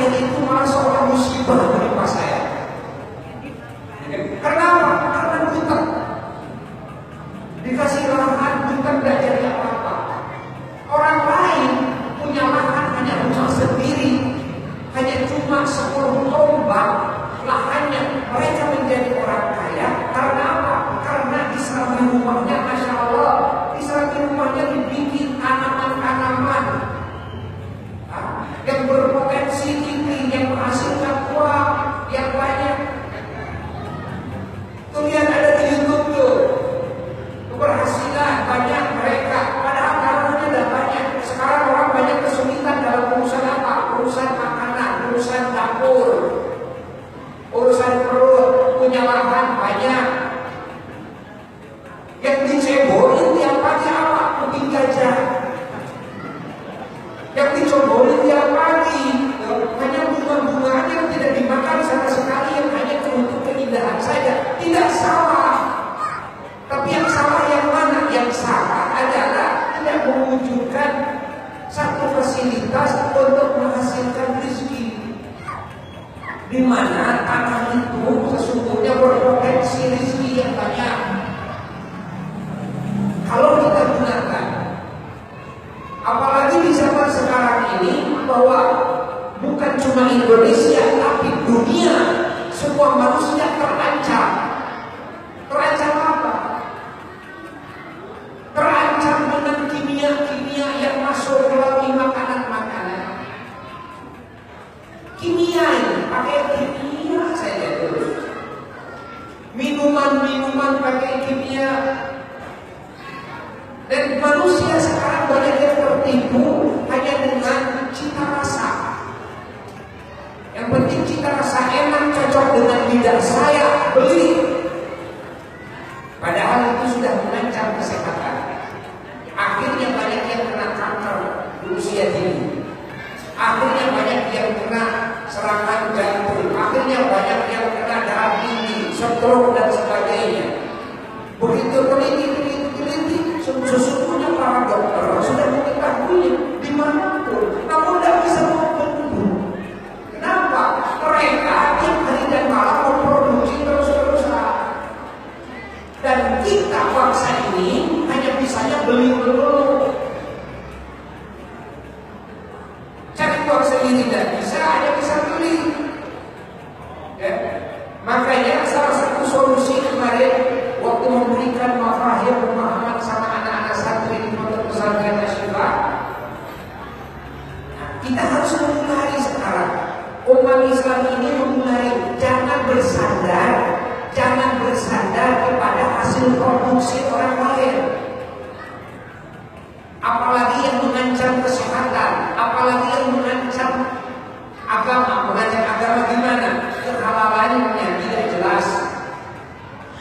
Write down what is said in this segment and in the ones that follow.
saya itu malah seorang musibah menimpa saya. Kenapa? Karena buta. Dikasih lahan buta tidak jadi apa-apa. Orang lain punya lahan hanya rumah sendiri, hanya cuma 10 tombak lahannya, mereka menjadi orang kaya. Karena apa? Karena di samping rumahnya, masya Allah, di samping rumahnya dibikin tanaman-tanaman yang berpotensi tinggi, yang menghasilkan uang yang banyak. Tuh lihat ada di YouTube tuh, keberhasilan banyak mereka, padahal dalamnya udah banyak. Sekarang orang banyak kesulitan dalam urusan apa? Urusan makanan, urusan dapur, urusan perut, punya lahan banyak. Yang diceborin tiap pagi apa? Kuping gajah. Yang dicobolin tiap pagi hanya bunga-bungaan yang tidak dimakan sama sekali, yang hanya untuk keindahan saja. Tidak salah. Tapi yang salah yang mana? Yang salah adalah tidak mewujudkan satu fasilitas untuk menghasilkan rezeki, di mana tanah itu sesungguhnya berpotensi rezeki yang banyak. Kalau kita gunakan, apalagi di zaman sekarang ini, bahwa bukan cuma Indonesia tapi dunia, semua manusia terancam. Terancam apa? Terancam dengan kimia-kimia yang masuk melalui makanan-makanan. Kimia ini pakai kimia saja terus. Minuman-minuman pakai kimia. Dan manusia sekarang banyak yang tertipu hanya dengan cita rasa. Yang penting cita rasa enak, cocok dengan lidah saya, beli. Padahal itu sudah mengancam kesehatan. Akhirnya banyak yang kena kanker di usia dini. Akhirnya banyak yang kena serangan jantung. Akhirnya banyak yang kena darah tinggi, stroke dan sebagainya. Begitu teliti, sesungguhnya para dokter sudah mengetahui dimanapun, namun tidak bisa membunuh. Kenapa? Mereka tiap hari dan malam memproduksi terus-terusan. Dan kita bangsa ini hanya bisanya beli dulu. Cari uang sendiri tidak bisa, hanya bisa beli. Ya. Makanya salah satu solusi kemarin waktu memberikan mafahir pemahaman sama anak-anak santri di Pondok Pesantren Asy-Syifa, kita harus memulai sekarang. Umat Islam ini memulai, jangan bersandar kepada hasil produksi orang lain. Apalagi yang mengancam kesehatan, apalagi yang mengancam agama. Mengancam agama gimana? Kehalalannya tidak jelas.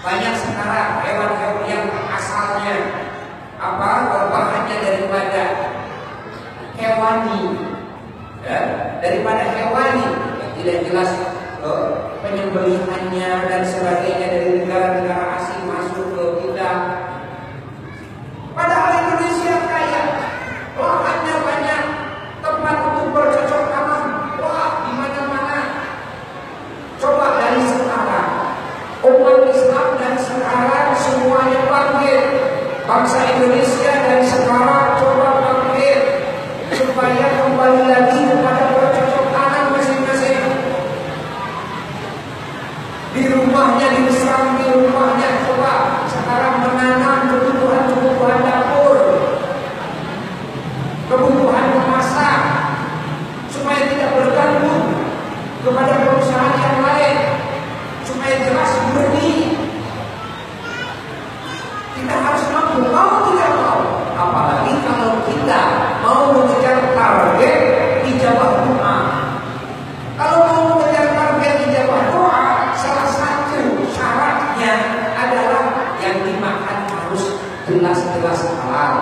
Banyak sekarang hewan-hewan yang asalnya bahannya daripada hewani, ya, daripada hewani yang tidak jelas penyembelihannya dan sebagainya dari negara-negara asing masuk ke kita. Padahal Indonesia kaya, lahannya banyak, tempat untuk bercocok tanam, wah di mana-mana. Coba dari sekarang, umat Islam dari sekarang semuanya bangkit. Bangsa Indonesia dari sekarang coba bangkit supaya kembali lagi kepada bercocok tanam masing-masing. Di rumahnya, di samping rumahnya, coba sekarang menanam kebutuhan dapur, kebutuhan memasak, supaya tidak bergantung kepada perusahaan yang lain, supaya jelas murni. Kita harus mampu, mau tidak mau. Apalagi kalau kita mau mengejar target ijabah doa. Kalau mau mengejar target ijabah doa, salah satu syaratnya adalah yang dimakan harus jelas-jelas halal,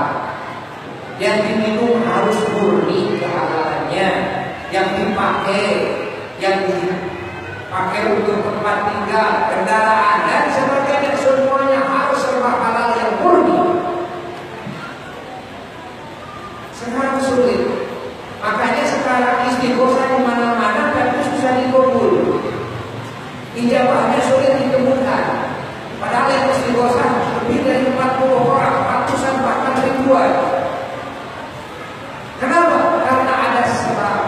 yang diminum harus murni kehalalannya, yang dipakai untuk tempat tinggal, kendaraan dan sebagainya, semuanya harus serba halal yang murni. Sekarang sulit, makanya sekarang istighosah di mana-mana. dikabul, ijabahnya sulit ditemukan. Padahal yang istighosah lebih dari 40 orang, ratusan bahkan ribuan. Kenapa? Karena ada sebab.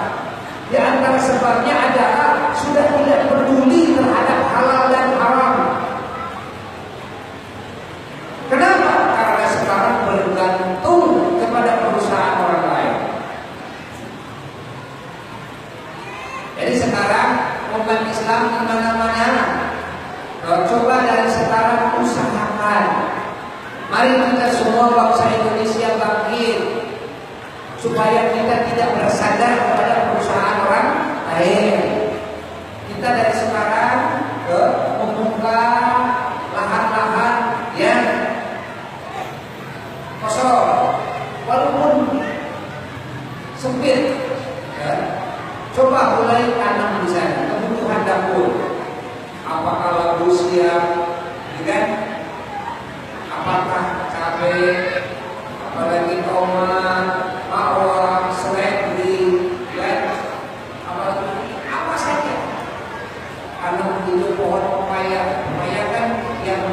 Di antara sebabnya adalah sudah tidak peduli terhadap halal dan haram. Kenapa? Karena sekarang bergantung kepada perusahaan orang lain. Jadi sekarang umat Islam di mana-mana, coba dari sekarang usahakan. Mari kita semua bangsa Indonesia bangkit, supaya kita tidak bersandar kepada perusahaan orang lain. Kita dari sekarang membuka lahan-lahan yang kosong, walaupun sempit, ya. Coba mulai tanam di sana, kebutuhan dapur. Apakah labu siap, ya kan? Apakah cabai, apalagi tomat, bawang, seledri, ya, apa saja. Tanam itu pohon pepaya, pepaya kan yang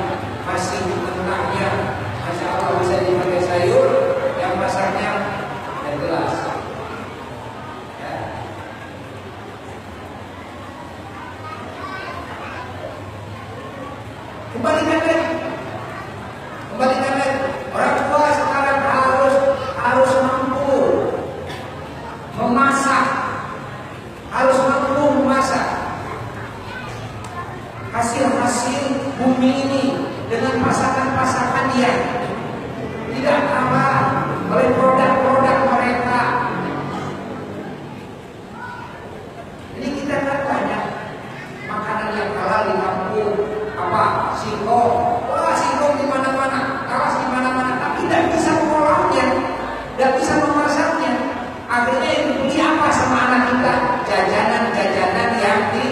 masih tengahnya, masya Allah bisa dipakai sayur, yang masaknya dan gelas. Kembalikan lagi. Orang tua sekarang harus mampu memasak, hasil bumi ini dengan pasakan-pasakan yang tidak kalah oleh produk-produk mereka. Ini kita kan banyak makanan yang halal di kampung. Apa? Singkong. Wah, singkong di mana-mana, kalas di mana-mana, tapi tidak bisa mengolahnya, tidak bisa memasaknya. Akhirnya yang dibeli apa sama anak kita? Jajanan-jajanan yang di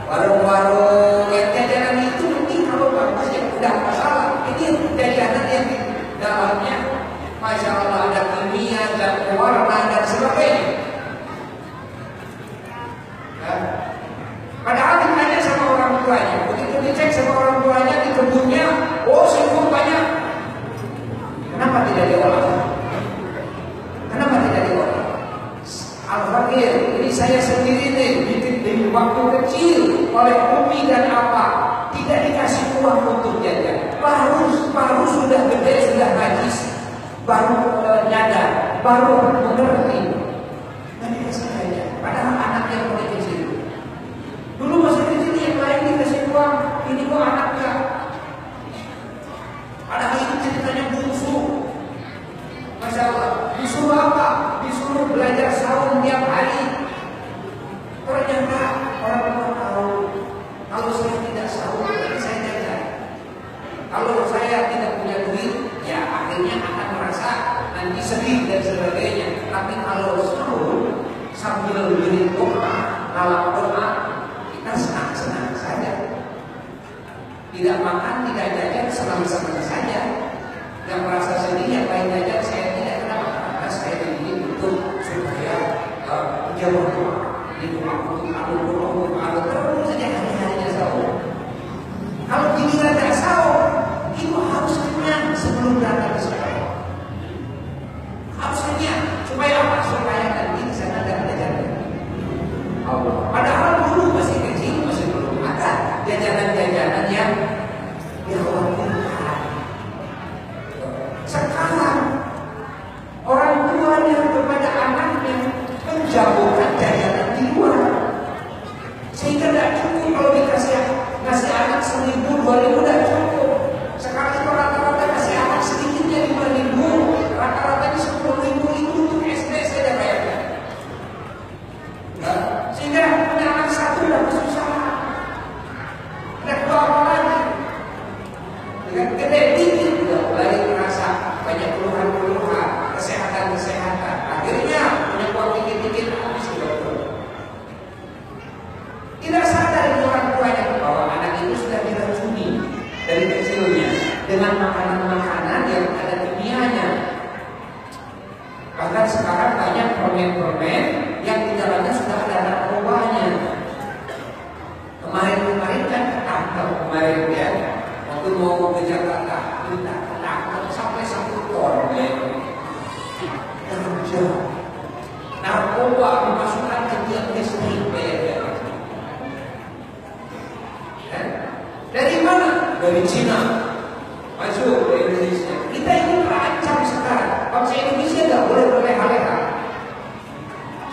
warung-warung. Yang jajanan itu mungkin kalau bagus ya tidak masalah. Ini jajanan yang di dalamnya, masya Allah, ada kimia dan warna dan sebagainya. Ya. Padahal ditanya sama orang tuanya, begitu dicek sama orang tuanya di kebunnya, oh singkong banyak. Kenapa tidak diolah? Al-Fakir, ini saya sendiri nih, di waktu kecil oleh umi dan apa, tidak dikasih uang untuk jajan. Baru sudah gede, sudah najis, baru nyadar, baru mengerti. Nggak dikasih jajan. Padahal anaknya mulai kecil. Dulu masih kecil yang lain dikasih uang, ini kok anaknya. Padahal ini ceritanya bungsu. Masya Allah, disuruh apa? Disuruh belajar saum tiap hari. Ternyata orang tua tahu, kalau saya tidak saum, berarti saya jajan. Kalau saya tidak punya duit, ya akhirnya akan merasa nanti sedih dan sebagainya. Tapi kalau saum sambil beri doa, dalam doa, kita senang-senang saja. Tidak makan, tidak jajan, senang-senang saja. Yang merasa sedih, yang lain jajan, saya tidak kenapa. Karena saya ini untuk supaya menjauh doa. Itu aku terus saja hari-harinya saum. Kalau giliran tidak saum, itu harus kenyang sebelum datang ke sekolah. Harus kenyang, supaya apa? Supaya nanti di sana ada jajan. Padahal dulu masih kecil, masih belum ada jajanan-jajanan yang dikhawatirkan. Sekarang orang tuanya kepada anaknya menjauhkan jajanan di luar, sehingga tidak cukup kalau dikasih anak 1.000, 2.000 tidak cukup. Sekarang itu rata-rata kasih anak sedikitnya 5.000, rata-rata 10.000 itu untuk SD saja bayarnya. Sehingga punya anak satu sudah kesusahan. Tidak tahu apa lagi. Dengan gede dikit sudah mulai merasa banyak keluhan-keluhan, kesehatan. Akhirnya punya uang dikit-dikit habis dokter. Tidak sadar orang tuanya bahwa anak itu sudah diracuni dari kecilnya dengan makanan-makanan yang ada kimianya. Bahkan sekarang banyak permen-permen yang di dalamnya sudah ada narkobanya. kemarin ya, waktu mau ke Jakarta, kita takut sampai 1 ton ya. Kerja narkoba dimasukkan ke tiap listrik ya. Dari mana? Dari Cina masuk ke Indonesia. Kita ini terancam sekarang. Bangsa Indonesia tidak boleh berleha-leha.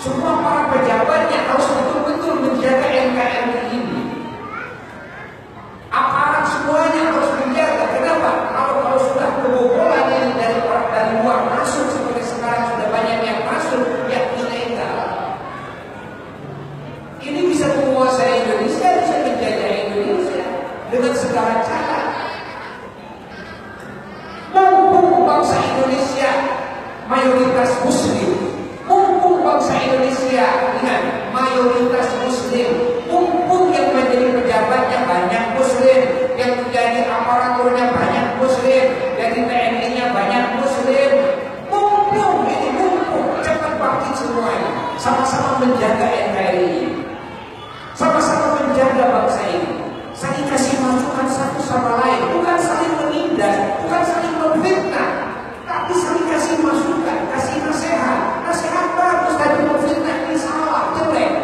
Semua para pejabatnya harus betul-betul menjaga NKRI ini. Aparat semuanya harus menjaga. Kenapa? Kalau sudah kebobolan ini dari luar masuk seperti sekarang sudah banyak yang masuk yang ilegal. Ini bisa menguasai Indonesia, bisa menjajah Indonesia dengan segala cara. Mumpung bangsa Indonesia mayoritas Muslim, mumpung bangsa Indonesia ingat mayoritas Muslim, mumpung yang menjadi pejabatnya banyak Muslim, yang menjadi aparaturnya banyak Muslim, dari TNI-nya banyak Muslim, mumpung ini mumpung cepat bangkit semuanya, sama-sama menjaga NKRI, sama-sama menjaga bangsa ini. Saling kasih masukan satu sama lain, bukan saling menindas, bukan saling memfitnah, tapi saling kasih masukan, kasih nasihat. Nasihat bagus, tapi memfitnah ini salah, jelek.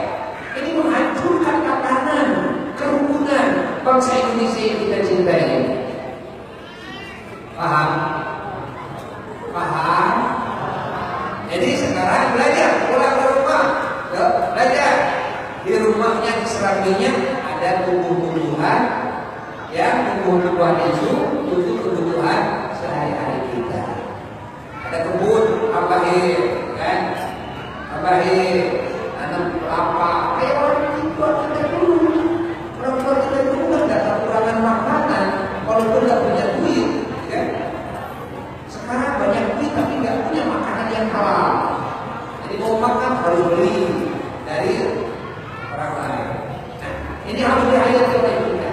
Ini menghancurkan tatanan kerukunan bangsa Indonesia yang kita cintai. Paham? Paham? Jadi sekarang belajar, pulang ke rumah, belajar. Di rumahnya, di serambinya ada tumbuh-tumbuhan, ya tumbuh-tumbuhan itu untuk kebutuhan sehari-hari kita. Ada kebun, abahir, kan? Abahir, tanam kelapa. Kayak orang kita dulu, orang kita dulu kan nggak kekurangan makanan, walaupun nggak punya duit, ya. Sekarang banyak duit tapi nggak punya makanan yang halal. Jadi mau makan harus beli dari orang lain. Nah, ini harus dihayati oleh kita.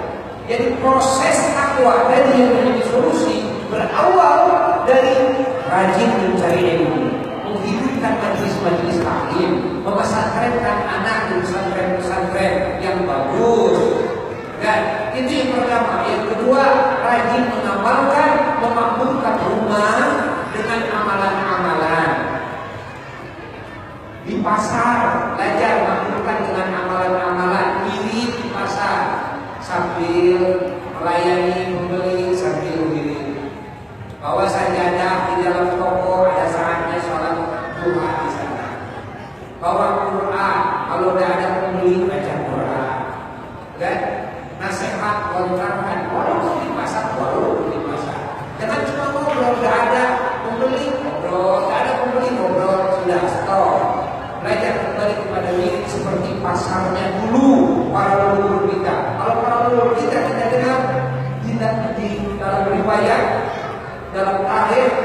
Jadi proses takwa tadi yang menjadi solusi berawal dari rajin mencari ilmu, menghidupkan majelis-majelis taklim, memesantrenkan anak di pesantren-pesantren yang bagus. Dan itu yang pertama. Yang kedua, rajin mengamalkan, memakmurkan rumah dengan amalan-amalan. Di pasar, belajar makmurkan dengan amalan-amalan. Diri di pasar sambil melayani pembeli, sambil diri. Bawa sajadah di dalam toko, ada saatnya sholat duha di sana. Bawa Quran, kalau tidak ada pembeli baca Quran. Dan nasihat lontarkan, walaupun di pasar, walaupun di pasar. Jangan cuma ngobrol, tidak ada pembeli ngobrol, tidak ada pembeli ngobrol, sudah stop. Belajar kembali kepada diri seperti pasarnya dulu para leluhur kita. Kalau para leluhur kita dengar di dalam riwayat, dalam tarikh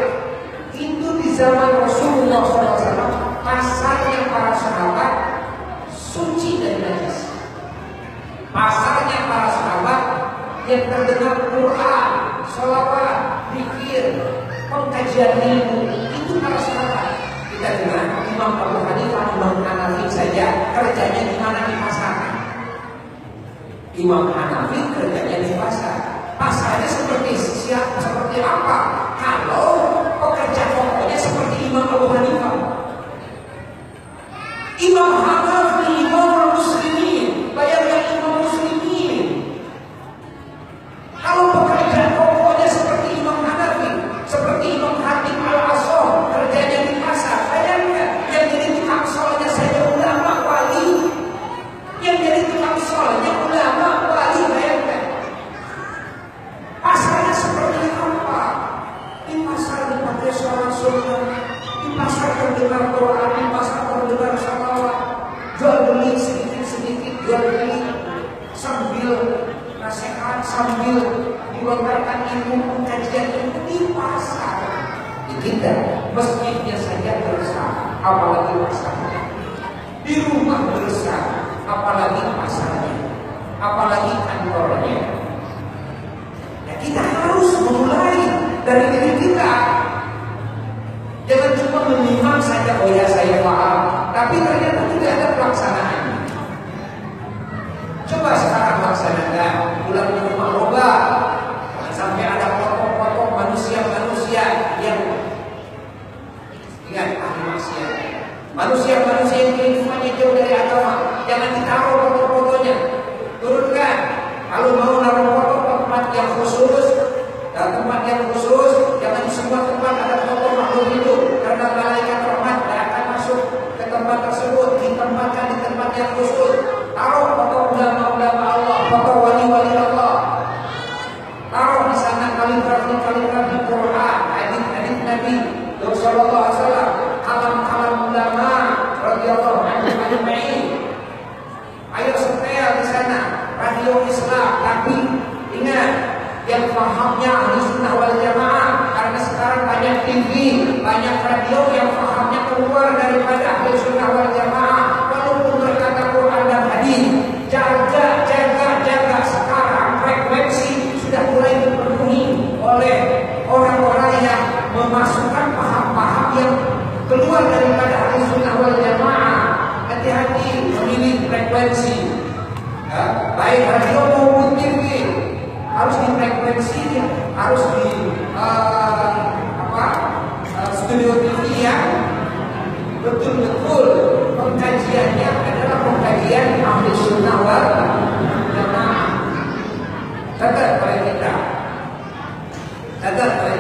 itu di zaman Rasulullah SAW, pasarnya para sahabat suci dari najis. Pasarnya para sahabat yang terdengar Quran, sholawat, zikir, pengkajian ilmu, itu para sahabat. Kita dengar Imam Abu Hanifah, Imam Hanafi saja kerjanya di mana? Di pasar. Imam Hanafi kerjanya di pasar. Pasarnya seperti siapa? Seperti apa? Kalau pekerja pokoknya seperti Imam Abu Hanifah, Imam Hanafi, Imam Muslimin, bayangkan Imam Muslimin. Kalau pekerja pokoknya seperti Imam Hanafi, seperti Imam Hatim Al-Asham, kerjanya di pasar. Bayangkan yang jadi tukang solnya saja ulama wali, yang jadi tukang solnya ulama wali. Bayangkan pasarnya seperti apa? Di pasar dipakai sholat sunnah, di pasar terdengar Quran, di pasar terdengar salawat, jual beli sedikit-sedikit, jual beli sambil nasihat, sambil dilontarkan ilmu, kajian ilmu di pasar. Di kita masjidnya saja bersah, apalagi pasarnya. Di rumah bersah, apalagi pasarnya, apalagi kantornya. Kita harus memulai dari diri kita. Jangan cuma menyimak saja, oh ya saya paham, tapi ternyata tidak ada pelaksanaan. Coba sekarang laksanakan, pulang ke rumah Manusia-manusia yang kehidupannya jauh dari agama, jangan ditaruh foto-fotonya. Turunkan. Kalau mau naruh foto tempat yang khusus, tempat yang khusus, jangan di semua tempat ada foto makhluk hidup, karena malaikat rahmat tidak akan masuk ke tempat tersebut. Ditempatkan di tempat yang khusus. Taruh foto ulama-ulama Allah, foto wali-wali Allah. Taruh di sana kalimat-kalimat di Quran, hadis-hadis Nabi Sallallahu Alaihi Wasallam, kalam-kalam ulama radhiyallahu anhum ajma'in. Ayo setel di sana radio Islam, tapi ingat yang fahamnya ahli sunnah wal jamaah, karena sekarang banyak TV, banyak radio yang fahamnya keluar daripada ahli sunnah wal jamaah, walaupun berkata Quran dan hadis. Jaga sekarang frekuensi sudah mulai dipenuhi oleh orang-orang yang memasukkan paham-paham yang keluar daripada ahli sunnah wal jamaah. Hati-hati memilih frekuensi, baik radio maupun TV. Harus di frekuensinya, harus di studio TV yang betul-betul pengkajiannya adalah pengkajian ahli sunnah wal jamaah. Catat oleh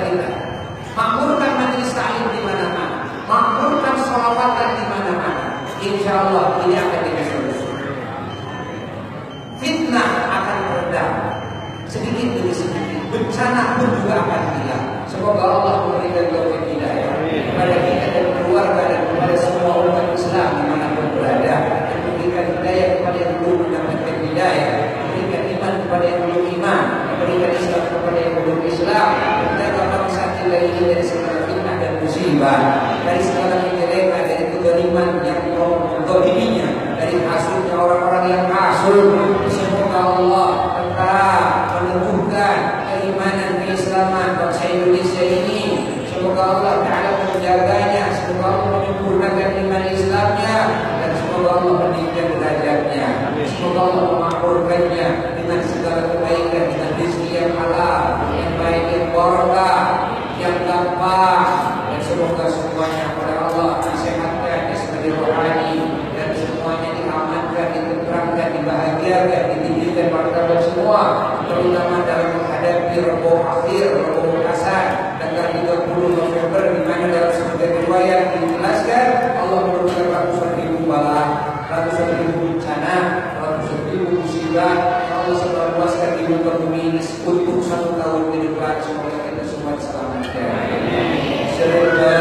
kita, makmurkan majelis taklim di mana-mana, makmurkan sholawatan di mana-mana. Insya Allah ini akan dikasih. Fitnah akan meredah sedikit demi sedikit, bencana pun juga akan hilang. Semoga Allah memberikan taufik hidayah kepada kita dan keluarga dan kepada semua umat Islam dimanapun berada, dan memberikan hidayah kepada yang belum mendapatkan hidayah, memberikan iman kepada yang belum iman, memberikan Islam kepada yang belum Islam, dan bangsa kita ini dari segala fitnah dan musibah, dari segala kejelekan, dari kezaliman yang mendoliminya, dari hasutnya orang-orang yang hasut. Semoga Allah tetap meneguhkan keimanan keislaman bangsa Indonesia ini. Semoga Allah Ta'ala menjaganya, semoga Allah menyempurnakan iman Islamnya, dan semoga Allah meninggikan derajatnya. Semoga Allah memakmurkannya dengan segala kebaikan, dengan rezeki yang halal, yang baik, yang barokah, yang gampang, dan semoga semuanya pada Allah disehatkan, sebagai rohani, dan semuanya diamankan, ditenteramkan, dibahagiakan, ditinggikan martabat semua, terutama dalam menghadapi Rabu Akhir, Rabu Hasan, tanggal 30 November, di mana dalam sebagian riwayat dijelaskan Allah menurunkan ratusan ribu bala, ratusan ribu bencana, ratusan ribu musibah. Allah sebarluaskan di muka bumi ini untuk 1 tahun ke depan. Semoga kita semua diselamatkan. Semoga